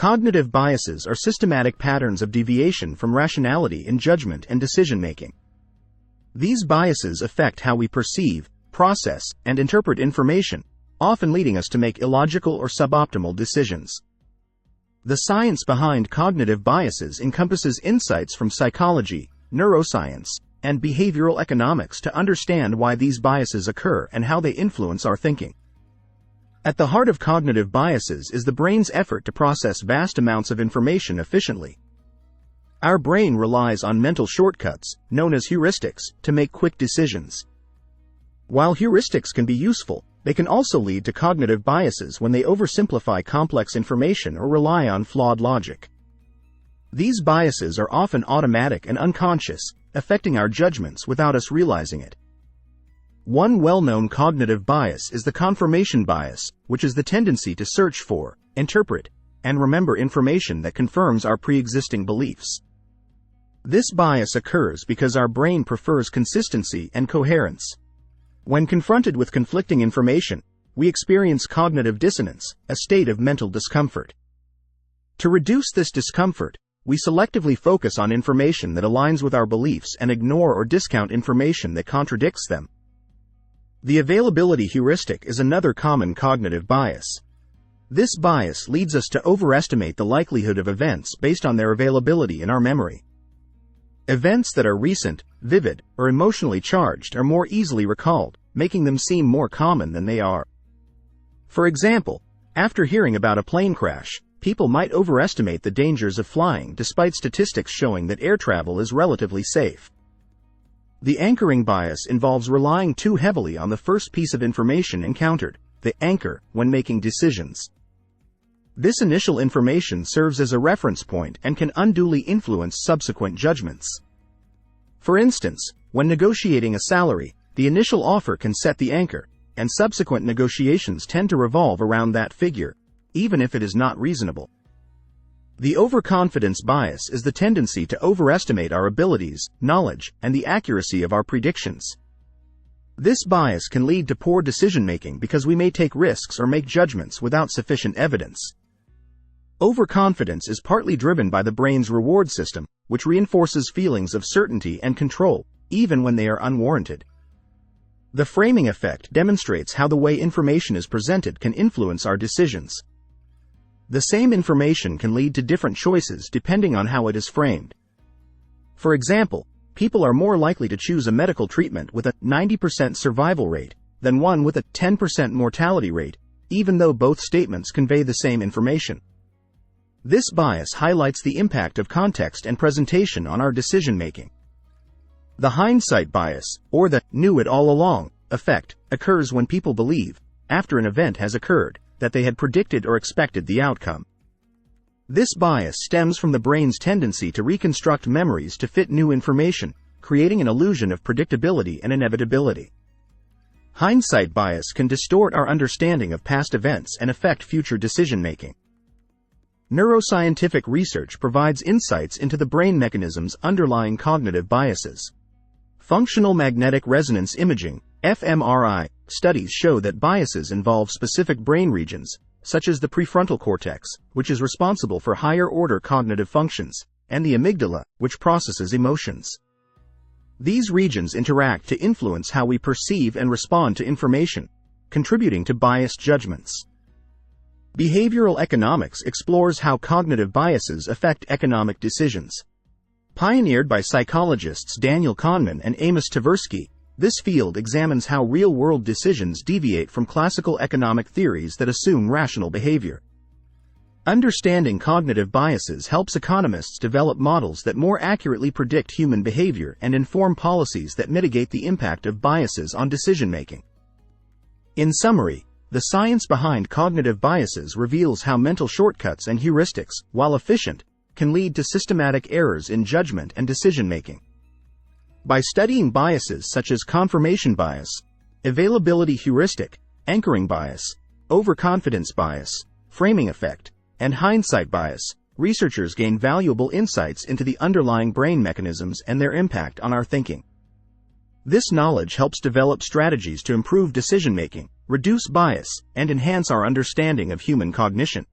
Cognitive biases are systematic patterns of deviation from rationality in judgment and decision-making. These biases affect how we perceive, process, and interpret information, often leading us to make illogical or suboptimal decisions. The science behind cognitive biases encompasses insights from psychology, neuroscience, and behavioral economics to understand why these biases occur and how they influence our thinking. At the heart of cognitive biases is the brain's effort to process vast amounts of information efficiently. Our brain relies on mental shortcuts, known as heuristics, to make quick decisions. While heuristics can be useful, they can also lead to cognitive biases when they oversimplify complex information or rely on flawed logic. These biases are often automatic and unconscious, affecting our judgments without us realizing it. One well-known cognitive bias is the confirmation bias, which is the tendency to search for, interpret, and remember information that confirms our pre-existing beliefs. This bias occurs because our brain prefers consistency and coherence. When confronted with conflicting information, we experience cognitive dissonance, a state of mental discomfort. To reduce this discomfort, we selectively focus on information that aligns with our beliefs and ignore or discount information that contradicts them. The availability heuristic is another common cognitive bias. This bias leads us to overestimate the likelihood of events based on their availability in our memory. Events that are recent, vivid, or emotionally charged are more easily recalled, making them seem more common than they are. For example, after hearing about a plane crash, people might overestimate the dangers of flying despite statistics showing that air travel is relatively safe. The anchoring bias involves relying too heavily on the first piece of information encountered, the anchor, when making decisions. This initial information serves as a reference point and can unduly influence subsequent judgments. For instance, when negotiating a salary, the initial offer can set the anchor, and subsequent negotiations tend to revolve around that figure, even if it is not reasonable. The overconfidence bias is the tendency to overestimate our abilities, knowledge, and the accuracy of our predictions. This bias can lead to poor decision-making because we may take risks or make judgments without sufficient evidence. Overconfidence is partly driven by the brain's reward system, which reinforces feelings of certainty and control, even when they are unwarranted. The framing effect demonstrates how the way information is presented can influence our decisions. The same information can lead to different choices depending on how it is framed. For example, people are more likely to choose a medical treatment with a 90% survival rate than one with a 10% mortality rate, even though both statements convey the same information. This bias highlights the impact of context and presentation on our decision-making. The hindsight bias, or the "knew it all along" effect, occurs when people believe, after an event has occurred, that they had predicted or expected the outcome. This bias stems from the brain's tendency to reconstruct memories to fit new information, creating an illusion of predictability and inevitability. Hindsight bias can distort our understanding of past events and affect future decision-making. Neuroscientific research provides insights into the brain mechanisms underlying cognitive biases. Functional magnetic resonance imaging, fMRI, studies show that biases involve specific brain regions, such as the prefrontal cortex, which is responsible for higher-order cognitive functions, and the amygdala, which processes emotions. These regions interact to influence how we perceive and respond to information, contributing to biased judgments. Behavioral economics explores how cognitive biases affect economic decisions. Pioneered by psychologists Daniel Kahneman and Amos Tversky, this field examines how real-world decisions deviate from classical economic theories that assume rational behavior. Understanding cognitive biases helps economists develop models that more accurately predict human behavior and inform policies that mitigate the impact of biases on decision-making. In summary, the science behind cognitive biases reveals how mental shortcuts and heuristics, while efficient, can lead to systematic errors in judgment and decision-making. By studying biases such as confirmation bias, availability heuristic, anchoring bias, overconfidence bias, framing effect, and hindsight bias, researchers gain valuable insights into the underlying brain mechanisms and their impact on our thinking. This knowledge helps develop strategies to improve decision-making, reduce bias, and enhance our understanding of human cognition.